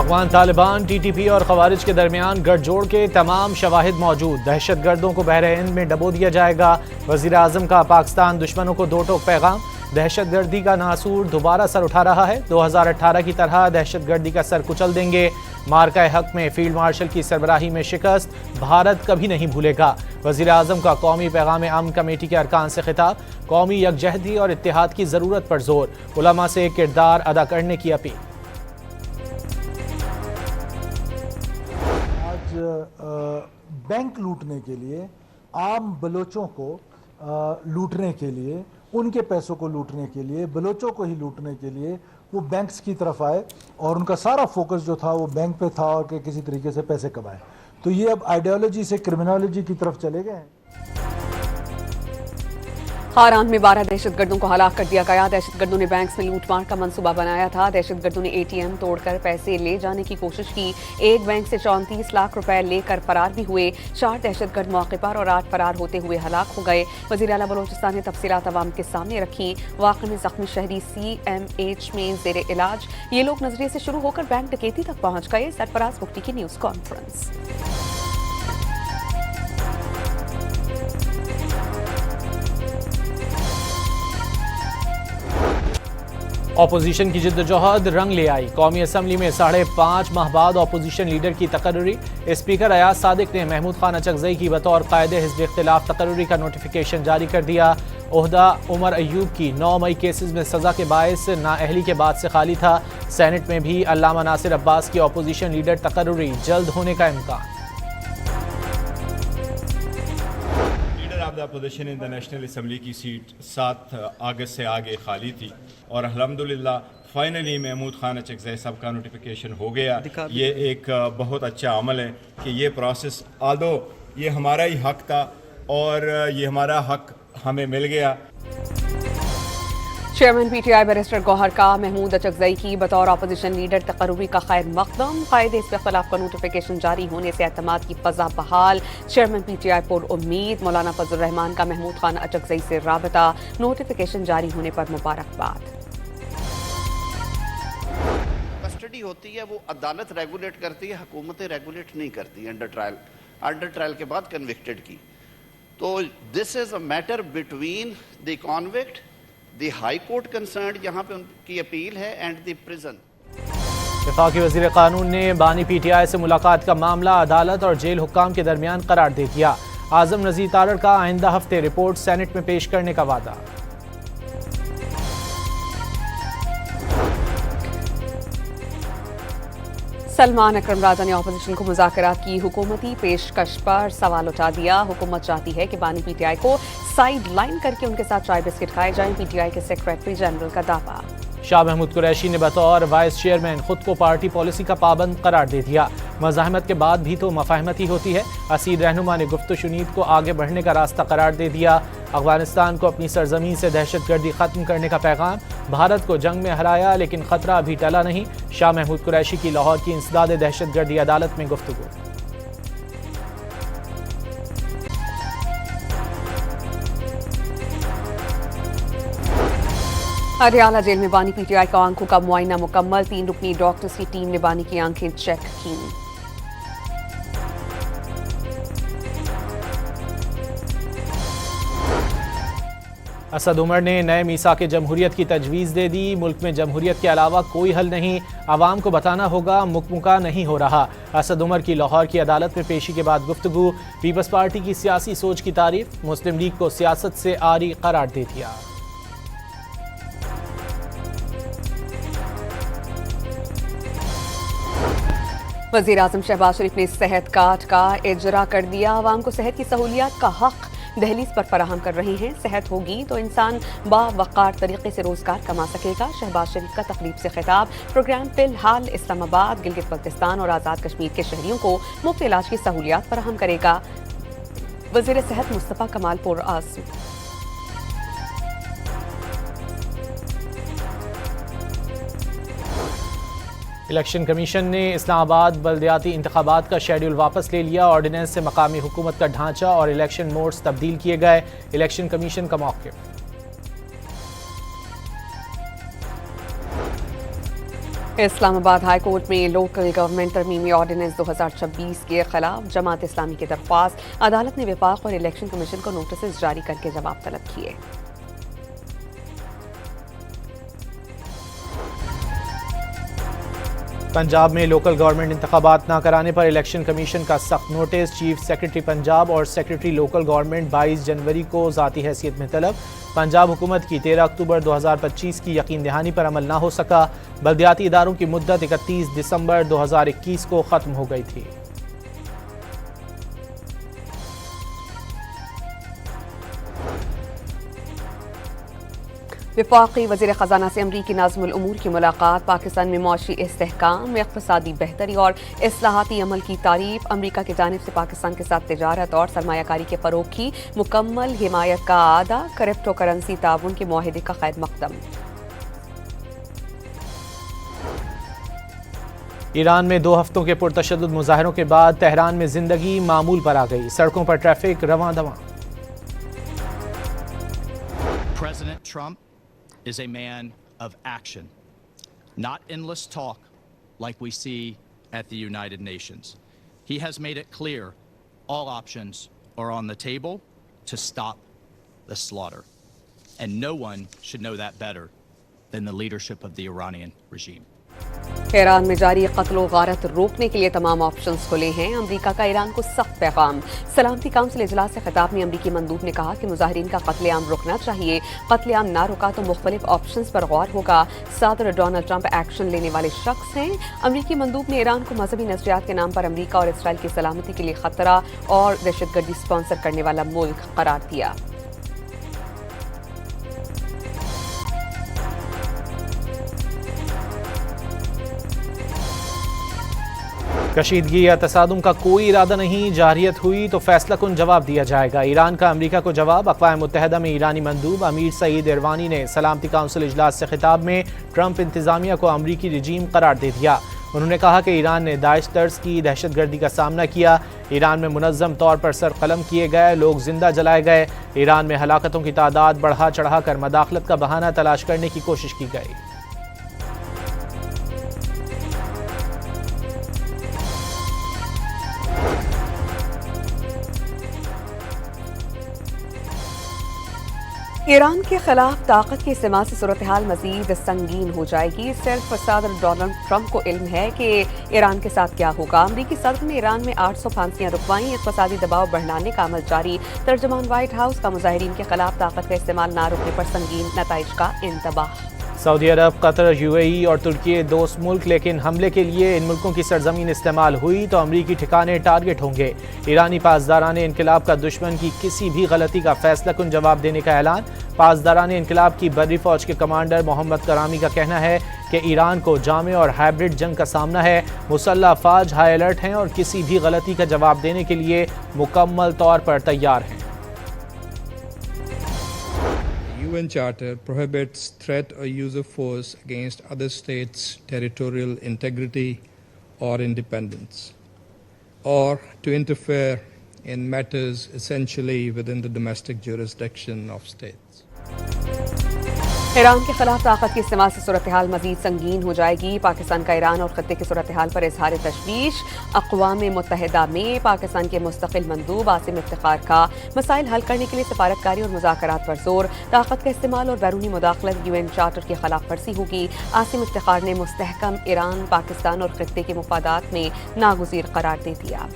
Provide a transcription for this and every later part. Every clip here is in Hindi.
अफगान तालिबान, TTP और खवारिज के दरमियान गठजोड़ के तमाम शवाहिद मौजूद। दहशतगर्दों को बहरे हिंद में डबो दिया जाएगा। वजीर आजम का पाकिस्तान दुश्मनों को दो टोक पैगाम। दहशतगर्दी का नासूर दोबारा सर उठा रहा है। 2018 की तरह दहशतगर्दी का सर कुचल देंगे। मार्का हक में फील्ड मार्शल की सरबराही में शिकस्त भारत कभी नहीं भूलेगा। वजीर आजम का कौमी पैगाम अमन कमेटी के अरकान से खिताब। कौमी यकजहती और इत्तेहाद की जरूरत पर जोर। उलमा से किरदार अदा करने की अपील। बैंक लूटने के लिए, आम बलोचों को लूटने के लिए, उनके पैसों को लूटने के लिए, बलोचों को ही लूटने के लिए वो बैंक्स की तरफ आए और उनका सारा फोकस जो था वो बैंक पे था और कि किसी तरीके से पैसे कमाए। तो ये अब आइडियोलॉजी से क्रिमिनोलॉजी की तरफ चले गए हैं। हारान में 12 दहशतगर्दों को हलाक कर दिया गया। दहशतगर्दों ने बैंक्स में लूटमार का मंसूबा बनाया था। दहशतगर्दों ने ATM तोड़कर पैसे ले जाने की कोशिश की। एक बैंक से 34 लाख रुपए लेकर फरार भी हुए। 4 दहशतगर्द मौके पर और 8 फरार होते हुए हलाक हो गए। वज़ीर आला बलोचिस्तान ने तफसीलात अवाम के सामने रखी। वाक़े में जख्मी शहरी CMH में ज़ेरे इलाज। ये लोग नजरिए से शुरू होकर बैंक डकैती तक पहुंच गए। सरफराज मुफ्ती की न्यूज़ कॉन्फ्रेंस। ऑपोजिशन की जिद्दोजहद रंग ले आई। कौमी असम्बली में 5.5 माह बाद ऑपोजिशन लीडर की तकर्रुरी। स्पीकर अयाज सादिक ने महमूद खान अचकजई की बतौर कायदे हिज़्ब इख्तिलाफ तकर्रुरी का नोटिफिकेशन जारी कर दिया। ओहदा उमर अयूब की 9 मई केसेस में सजा के बायस नाअहली के बाद से खाली था। सेनेट में भी अल्लामा नासिर अब्बास की ऑपोजिशन लीडर तकर्रुरी जल्द होने का इम्कान। Opposition in the national assembly की सीट 7 अगस्त से आगे खाली थी और अल्हम्दुलिल्लाह फाइनली महमूद खान अचकजई साहब का नोटिफिकेशन हो गया। ये एक बहुत अच्छा अमल है कि ये प्रोसेस आदो ये हमारा ही हक था और ये हमारा हक हमें मिल गया। चेयरमैन PTI बैरिस्टर गौहर का महमूद अचकजई की बतौर अपोजिशन लीडर तकर्रुरी का खैर मकदम। कायदे इस खिलाफ का नोटिफिकेशन जारी होने से एतमाद की फजा बहाल। चेयरमैन PTI पुर उम्मीद। मौलाना फजल रहमान का महमूद खान अचकजई से राबता। नोटिफिकेशन जारी होने पर मुबारकबाद। कस्टडी होती है वो अदालत रेगुलेट करती है, हुकूमतें रेगुलेट नहीं करती। अंडर ट्रायल के बाद कन्विक्टेड की। तो this is a matter between the convict, the high court concern, यहाँ पे उनकी अपील है, एंड द प्रिजन। वफाकी वज़ीर कानून ने बानी PTI से मुलाकात का मामला अदालत और जेल हुक्काम के दरमियान करार दे दिया। आजम नज़ीर तारड़ का आइंदा हफ्ते रिपोर्ट सेनेट में पेश करने का वादा। सलमान अकरम राजा ने ऑपोजिशन को मुज़ाकरात की हुकूमती पेशकश पर सवाल उठा दिया। हुकूमत चाहती है कि बानी PTI को साइड लाइन करके उनके साथ चाय बिस्किट खाए जाएं। PTI के सेक्रेटरी जनरल का दावा। शाह महमूद कुरैशी ने बतौर वाइस चेयरमैन खुद को पार्टी पॉलिसी का पाबंद करार दे दिया। मज़ाहमत के बाद भी तो मफाहमत ही होती है। असीद रहनुमा ने गुफ्त शुनीद को आगे बढ़ने का रास्ता करार दे दिया। अफगानिस्तान को अपनी सरजमीन से दहशतगर्दी खत्म करने का पैगाम। भारत को जंग में हराया लेकिन खतरा अभी टला नहीं। शाह महमूद कुरैशी की लाहौर की इंसदाद दहशतगर्दी अदालत में गुफ्तगू। हरियाणा जेल में बानी PTI का आंखों का मुआयना मुकम्मल। 3 रुकनी डॉक्टर्स की टीम ने बानी की आंखें चेक की। असद उमर ने नए मीसा के जमहूरियत की तजवीज़ दे दी। मुल्क में जमहूरियत के अलावा कोई हल नहीं, आवाम को बताना होगा मुकमुका नहीं हो रहा। असद उमर की लाहौर की अदालत में पेशी के बाद गुफ्तगू। पीपल्स पार्टी की सियासी सोच की तारीफ। मुस्लिम लीग को सियासत से आरी करार दे दिया। वज़ीर आज़म शहबाज शरीफ ने सेहत कार्ड का इजरा कर दिया। आवाम को सेहत की सहूलियात का हक दहलीज पर फराहम कर रहे हैं। सेहत होगी तो इंसान बावकार तरीके से रोजगार कमा सकेगा। शहबाज शरीफ का तकरीब से खिताब। प्रोग्राम फिलहाल इस्लामाबाद, गिलगित बल्तिस्तान और आज़ाद कश्मीर के शहरियों को मुफ्त इलाज की सहूलियात फराहम करेगा। वज़ीर सेहत मुस्तफ़ा कमाल पुर आसू। इलेक्शन कमीशन ने इस्लामाबाद बल्दियाती इंतखाबात का शेड्यूल वापस ले लिया। ऑर्डिनेंस से मकामी हुकूमत का ढांचा और इलेक्शन मोड्स तब्दील किए गए। इलेक्शन कमीशन का मौक़िफ़। इस्लामाबाद हाई कोर्ट में लोकल गवर्नमेंट तरमीमी ऑर्डिनेंस 2026 के खिलाफ जमात इस्लामी की दरख्वास्त। अदालत ने विफाक और इलेक्शन कमीशन को नोटिस जारी करके जवाब तलब किए। पंजाब में लोकल गवर्नमेंट इंतखाबात न कराने पर इलेक्शन कमीशन का सख्त नोटिस। चीफ सेक्रेटरी पंजाब और सेक्रेटरी लोकल गवर्नमेंट 22 जनवरी को ज़ाती हैसियत में तलब। पंजाब हुकूमत की 13 अक्टूबर 2025 की यकीन दहानी पर अमल न हो सका। बल्दियाती इदारों की मुद्दत 31 दिसंबर 2021 को ख़त्म हो गई थी। वफाकी वज़ीर ख़जाना से अमरीकी नाज़िमुल उमूर की मुलाकात। पाकिस्तान में मुआशी इस्तेहकाम, इक़्तिसादी बेहतरी और इस्लाहाती अमल की तारीफ। अमरीका की जानिब से पाकिस्तान के साथ तिजारत और सरमायाकारी के फ़रोग़ की मुकम्मल हिमायत का आदा। क्रिप्टो करेंसी ताउन के मुआहदे का खैर मक़दम। ईरान में 2 हफ्तों के पुरतशद्दुद मुज़ाहरों के बाद तेहरान में ज़िंदगी मामूल पर आ गई। सड़कों पर ट्रैफिक रवां दवां। President Trump is a man of action, not endless talk like we see at the United Nations. He has made it clear all options are on the table to stop the slaughter. And no one should know that better than the leadership of the Iranian regime. Iran में जारी कत्ल गारत रोकने के लिए तमाम ऑप्शंस खुले हैं। अमरीका का ईरान को सख्त पैगाम। सलामती काउंसिल इजलास से खिताब में अमरीकी मंदूब ने कहा कि मुजाहिरीन का कत्लेआम रुकना चाहिए। कत्लेआम ना रुका तो मुख्तलिफ ऑप्शंस पर गौर होगा। सदर डोनाल्ड ट्रंप एक्शन लेने वाले शख्स हैं। अमरीकी मंदूब ने ईरान को मजहबी नजरियात के नाम पर अमरीका और इसराइल की सलामती के लिए खतरा और दहशतगर्दी स्पॉन्सर करने वाला मुल्क करार दिया। कशीदगी या तसादुम का कोई इरादा नहीं। जारियत हुई तो फैसला कुन जवाब दिया जाएगा। ईरान का अमरीका को जवाब। अक़वाम मुत्तहिदा में ईरानी मंदूब अमीर सईद इरवानी ने सलामती काउंसिल इजलास से खिताब में ट्रंप इंतजामिया को अमरीकी रजीम करार दे दिया। उन्होंने कहा कि ईरान ने दाइश तर्ज की दहशतगर्दी का सामना किया। ईरान में मुनज़्ज़म तौर पर सर कलम किए गए, लोग जिंदा जलाए गए। ईरान में हलाकतों की तादाद बढ़ा चढ़ा कर मदाखलत का बहाना तलाश करने की कोशिश की गई। ईरान के खिलाफ ताकत के इस्तेमाल से सूरत हाल मजीद संगीन हो जाएगी। सिर्फ सदर डोनाल्ड ट्रंप को इल्म है कि ईरान के साथ क्या होगा। अमरीकी सदर ने ईरान में 800 फांसियां रुकवाई। इक़्तिसादी दबाव बढ़ाने का अमल जारी। तर्जुमान व्हाइट हाउस का मुजाहिरीन के खिलाफ ताकत का इस्तेमाल न रोकने पर संगीन नताइज का इंतबाह। सऊदी अरब, कतर, यूएई और तुर्की दोस्त मुल्क, लेकिन हमले के लिए इन मुल्कों की सरजमीन इस्तेमाल हुई तो अमरीकी ठिकाने टारगेट होंगे। ईरानी पासदारान इनकलाब का दुश्मन की किसी भी गलती का फैसला कुन जवाब देने का ऐलान। पासदारान इनकलाब की बर्री फौज के कमांडर मोहम्मद करामी का कहना है कि ईरान को जामे और हाइब्रिड जंग का सामना है। मुसल्लह अफवाज हाई अलर्ट हैं और किसी भी गलती का जवाब देने के लिए मुकम्मल तौर पर तैयार हैं। UN Charter prohibits threat or use of force against other states' territorial integrity or independence, or to interfere in matters essentially within the domestic jurisdiction of states. Iran के खिलाफ ताकत के इस्तेमाल से सूरत हाल मजीद संगीन हो जाएगी। पाकिस्तान का ईरान और खत्ते की सूरत हाल पर इजहार तशवीश। अक़वाम मुत्तहिदा में पाकिस्तान के मुस्तकिल मंदूब आसिम इफ्तिखार का मसाइल हल करने के लिए सफारतकारी और मुज़ाकरात पर जोर। ताकत का इस्तेमाल और बैरूनी मुदाखलत UN चार्टर की खिलाफ वर्जी होगी। आसिम इफ्तिखार ने मुस्तहकम ईरान, पाकिस्तान और खत्ते के मुफादात में नागुज़ीर करार दे दिया।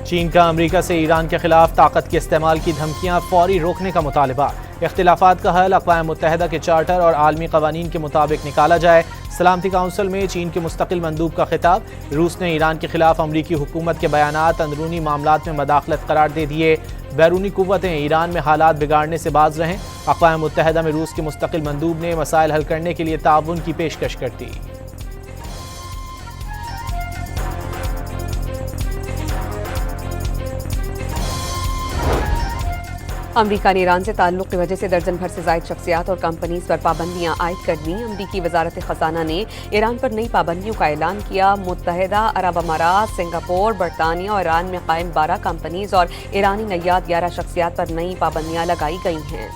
चीन का अमरीका से ईरान के खिलाफ ताकत के इस्तेमाल की धमकियां फौरी रोकने का मुतालबा। इख्तिलाफात का हल अक़वाम मुत्तहिदा के चार्टर और आलमी क़वानीन के मुताबिक निकाला जाए। सलामती काउंसिल में चीन के मुस्तकिल मंदूब का खिताब। रूस ने ईरान के खिलाफ अमरीकी हुकूमत के बयानात अंदरूनी मामलात में मदाखलत करार दे दिए। बैरूनी कुव्वतें ईरान में हालात बिगाड़ने से बाज रहें। अक़वाम मुत्तहिदा में रूस के मुस्तकिल मंदूब ने मसाइल हल करने के लिए ताउन की पेशकश कर दी। अमरीका ने ईरान से ताल्लुक की वजह से दर्जन भर से जायद शख्सियात और कंपनीज पर पाबंदियां आयद कर दी। अमरीकी वजारत खजाना ने ईरान पर नई पाबंदियों का ऐलान किया। मुत्तहिदा अरब अमारात, सिंगापुर, बरतानिया और ईरान में कायम 12 कंपनीज और ईरानी नैयाद 11 शख्सियात पर नई पाबंदियां लगाई गई हैं।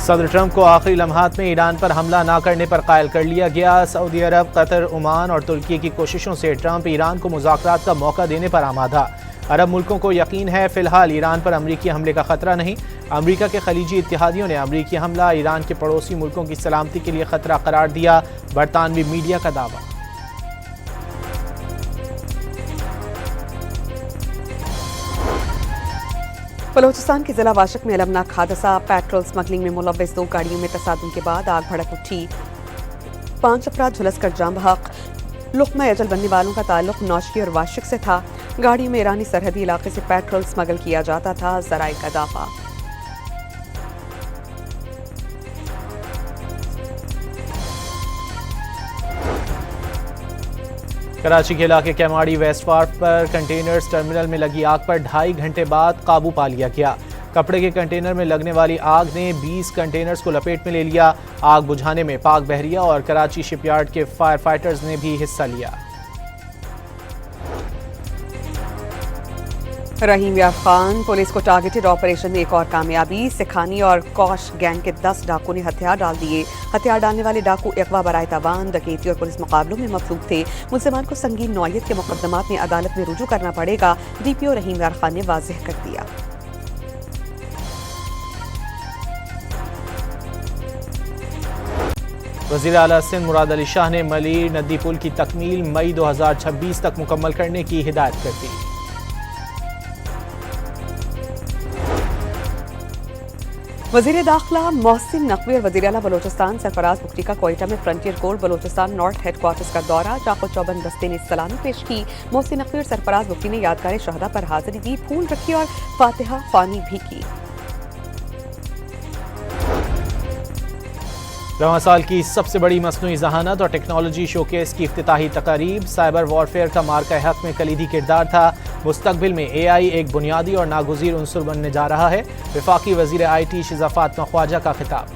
सदर ट्रंप को आखिरी लम्हात में ईरान पर हमला न करने पर कायल कर लिया गया। सऊदी अरब, कतर, ओमान और तुर्की की कोशिशों से ट्रंप ईरान को मुज़ाकरात का मौका देने पर आमादा। अरब मुल्कों को यकीन है फिलहाल ईरान पर अमरीकी हमले का खतरा नहीं। अमरीका के खलीजी इत्तेहादियों ने अमरीकी हमला ईरान के पड़ोसी मुल्कों की सलामती के लिए खतरा करार दिया। बरतानवी मीडिया का दावा। बलोचिस्तान के जिला वाशक में अलमनाक हादसा। पेट्रोल स्मगलिंग में मुलव्वस 2 गाड़ियों में तसादुम के बाद आग भड़क उठी। 5 अफराद झुलसकर जाम बहक। लुक़मा अजल बनने वालों का ताल्लुक नौशकी और वाशिक से था। गाड़ियों में ईरानी सरहदी इलाके से पेट्रोल स्मगल किया जाता था। ज़राए का दावा। कराची के इलाके कैमाड़ी वेस्ट वार्फ पर कंटेनर्स टर्मिनल में लगी आग पर 2.5 घंटे बाद काबू पा लिया गया। कपड़े के कंटेनर में लगने वाली आग ने 20 कंटेनर्स को लपेट में ले लिया। आग बुझाने में पाक बहरिया और कराची शिपयार्ड के फायर फाइटर्स ने भी हिस्सा लिया। रहीम यार खान पुलिस को टारगेटेड ऑपरेशन में एक और कामयाबी। सिखानी और कौश गैंग के 10 डाकू ने हथियार डाल दिए। हथियार डालने वाले डाकू अगवा बराए तावान, डकैती और पुलिस मुकाबलों में मफलूक थे। मुल्जिमान को संगीन नौयत के मुकदमात में अदालत में रुजू करना पड़ेगा। DPO रहीम यार खान ने वाज़ेह कर दिया। वज़ीर आला सिंध मुराद अली शाह ने मली नदी पुल की तकमील मई 2026 तक मुकम्मल करने की हिदायत कर दी। वज़ीर दाखिला मोहसिन नकवी और वज़ीर आला बलोचिस्तान सरफराज बुख्ती का कोयटा में frontier core Balochistan north headquarters का दौरा। चाको चौबंद दस्ते ने सलामी पेश की। मोहसिन नकवी और सरफराज बुख्ती ने यादगार शहदा पर हाजिरी दी, फूल रखी और फातिहा ख्वानी भी की। रवां साल की सबसे बड़ी मसनूई जहानत और टेक्नोलॉजी शोकेस की इफ्तिताही तकारीब। साइबर वॉरफेयर का मार्का हक में कलीदी किरदार था। मुस्तकबिल में AI एक बुनियादी और नागुज़ीर उनसुर बनने जा रहा है। वफाकी वज़ीर IT शिज़ा फातिमा ख्वाजा का खिताब।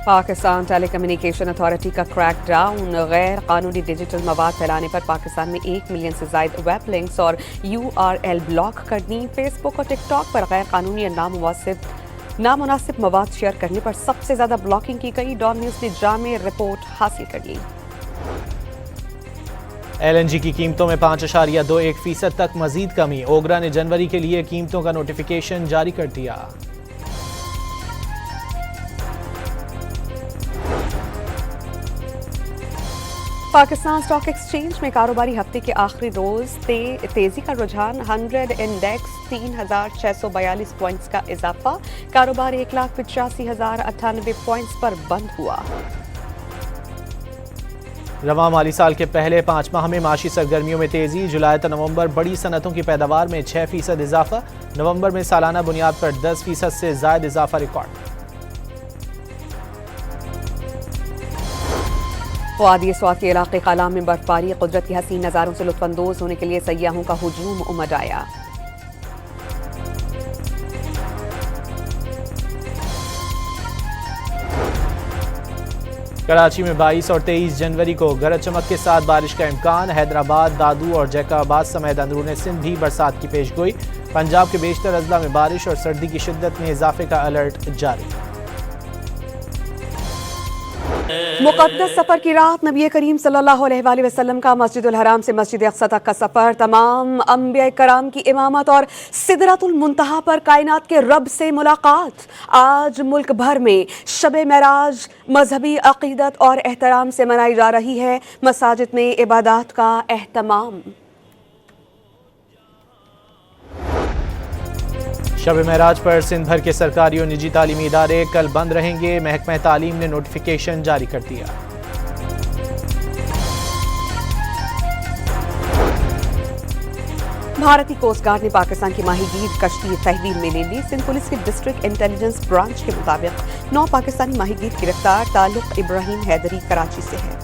पाकिस्तान टेलीकम्युनिकेशन अथॉरिटी का क्रैकडाउन। गैर कानूनी डिजिटल मवाद फैलाने पर पाकिस्तान में 1 मिलियन से ज़ायद वेब लिंक्स और URL ब्लॉक कर दी। फेसबुक और टिकटॉक पर गैर कानूनी और नामुनासिब मवाद शेयर करने पर सबसे ज़्यादा ब्लॉकिंग की गई। डॉन न्यूज़ ने जामे रिपोर्ट हासिल कर ली। LNG की कीमतों में 5.21% तक मजीद कमी। ओगरा ने जनवरी के लिए कीमतों का नोटिफिकेशन जारी कर दिया। पाकिस्तान स्टॉक एक्सचेंज में कारोबारी हफ्ते के आखिरी रोज तेजी का रुझान। 100 इंडेक्स 3,642 पॉइंट्स का इजाफा। कारोबार 1,85,098 पॉइंट्स पर बंद हुआ। रवां माली साल के पहले 5 माह में माशी सरगर्मियों में तेजी। जुलाई से नवंबर बड़ी सनतों की पैदावार में 6% इजाफा। नवंबर में सालाना बुनियाद पर 10% से ज्यादा इजाफा रिकॉर्ड। वादी स्वात के इलाके कालाम में बर्फबारी। कुदरत की हसीन नज़ारों से लुत्फानंदोज होने के लिए सयाहों का हुजूम उमड़ आया। कराची में 22 और 23 जनवरी को गरज चमक के साथ बारिश का इम्कान। हैदराबाद, दादू और जैकाबाद समेत अंदरून सिंध भी बरसात की पेशगोई। पंजाब के बेशतर अजला में बारिश और सर्दी की शिद्दत में इजाफे का अलर्ट जारी। मुक़द्दस सफ़र की रात। नबी करीम सल्लल्लाहु अलैहि वसल्लम का मस्जिदुल हराम से मस्जिद अक़सा तक का सफ़र। तमाम अंबिया कराम की इमामत और सिदरतुल मुंतहा पर कायनात के रब से मुलाकात। आज मुल्क भर में शब मेराज मजहबी अक़ीदत और एहतराम से मनाई जा रही है। मसाजिद में इबादत का एहतमाम। शब मेराज पर सिंध भर के सरकारी और निजी तालीमी इदारे कल बंद रहेंगे। महकमा तालीम ने नोटिफिकेशन जारी कर दिया। भारतीय कोस्ट गार्ड ने पाकिस्तान की माहीगीर कश्ती तहवील में ले ली। सिंध पुलिस के डिस्ट्रिक्ट इंटेलिजेंस ब्रांच के मुताबिक 9 पाकिस्तानी माहीगीर गिरफ्तार। ताल्लुक इब्राहिम हैदरी कराची से है।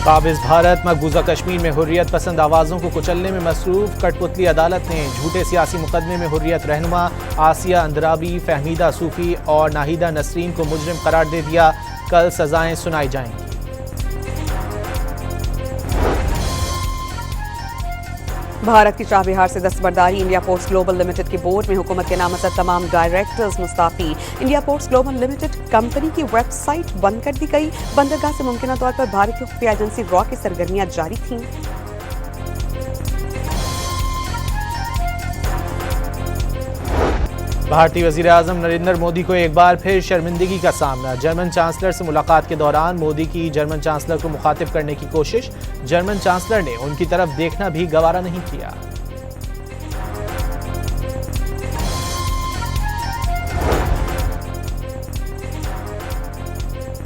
काबिज भारत मकबूजा कश्मीर में हुर्रियत पसंद आवाज़ों को कुचलने में मसरूफ। कठपुतली अदालत ने झूठे सियासी मुकदमे में हुर्रियत रहनुमा आसिया अंद्राबी, फहमीदा सूफी और नाहिदा नसरीन को मुजरिम करार दे दिया। कल सजाएं सुनाई जाएंगी। भारत की चाबहार से दस्तबरदारी। इंडिया पोस्ट ग्लोबल लिमिटेड के बोर्ड में हुकूमत के नामजद तमाम directors Mustafi. India post global limited company की वेबसाइट बंद कर दी गई। बंदरगाह से मुमकिन तौर पर भारतीय खुफिया एजेंसी रॉ की सरगर्मियां जारी थीं। भारतीय वज़ीर आज़म नरेंद्र मोदी को एक बार फिर शर्मिंदगी का सामना। जर्मन चांसलर से मुलाकात के दौरान मोदी की जर्मन चांसलर को मुखातिब करने की कोशिश। जर्मन चांसलर ने उनकी तरफ देखना भी गवारा नहीं किया।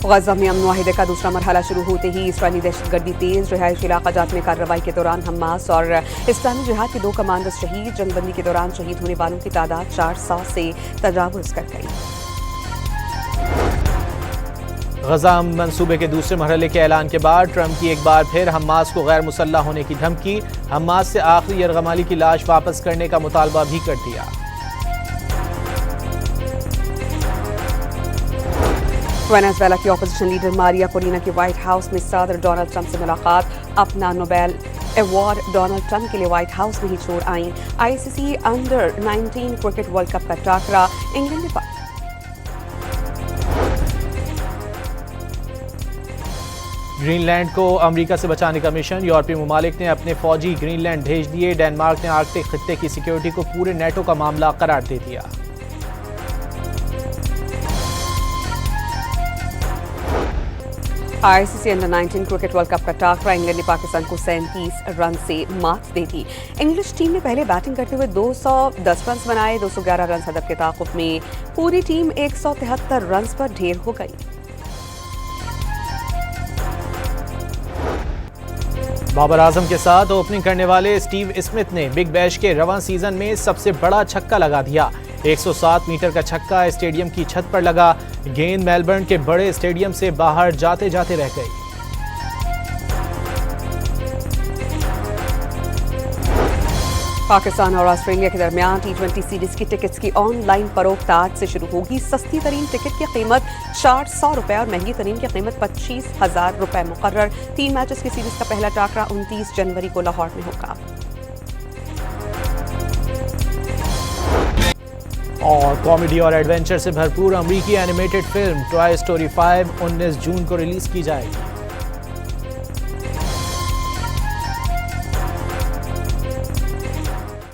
गज़ा में अमन वाहिदे का दूसरा मरहला शुरू होते ही इसराइली दहशतगर्दी तेज। रिहायशी इलाका जात में कार्रवाई के दौरान हमास और इस्लामी जिहाद के 2 कमांडर्स शहीद। जंगबंदी के दौरान शहीद होने वालों की तादाद 400 से तजावुज़ कर गई। गज़ा मंसूबे के दूसरे मरहले के ऐलान के बाद ट्रंप की एक बार फिर हमास को गैर मुसल्लह होने की धमकी। हमास से आखिरी यरगमाली की लाश वापस करने का मुतालबा भी कर दिया। वेनेजुएला की अपोजिशन लीडर मारिया कोरिना की व्हाइट हाउस में सदर डोनाल्ड ट्रंप से मुलाकात। अपना नोबेल अवार्ड डोनाल्ड ट्रंप के लिए व्हाइट हाउस में ही छोड़ आईं। ICC under 19 cricket world cup का टाकरा इंग्लैंड में। ग्रीनलैंड को अमेरिका से बचाने का मिशन। यूरोपीय ममालिक ने अपने फौजी ग्रीनलैंड भेज दिए। डेनमार्क ने आर्कटिक खित्ते की सिक्योरिटी को पूरे नेटो का मामला करार दे दिया। ICC under 19 cricket world cup का टाकरा। इंग्लैंड ने पाकिस्तान को 37 रन से मात दे दी। इंग्लिश टीम ने पहले बैटिंग करते हुए 210 रन बनाए। 211 रन हदफ के ताक़ुब में पूरी टीम 173 रन पर ढेर हो गई। बाबर आजम के साथ ओपनिंग करने वाले स्टीव स्मिथ ने बिग बैश के रवां सीजन में सबसे बड़ा छक्का लगा दिया। 107 मीटर का छक्का स्टेडियम की छत पर लगा। गेंद मेलबर्न के बड़े स्टेडियम से बाहर जाते जाते रह गई। पाकिस्तान और ऑस्ट्रेलिया के दरमियान T20 सीरीज की टिकट्स की ऑनलाइन फरोख्त आज से शुरू होगी। सस्ती तरीन टिकट की कीमत 400 रुपए और महंगी तरीन की कीमत 25,000 रुपए मुकर्रर। 3 मैचेस की सीरीज का पहला टाकरा 29 जनवरी को लाहौर में होगा। और कॉमेडी और एडवेंचर से भरपूर अमेरिकी एनिमेटेड फिल्म टॉय स्टोरी 5 19 जून को रिलीज की जाएगी।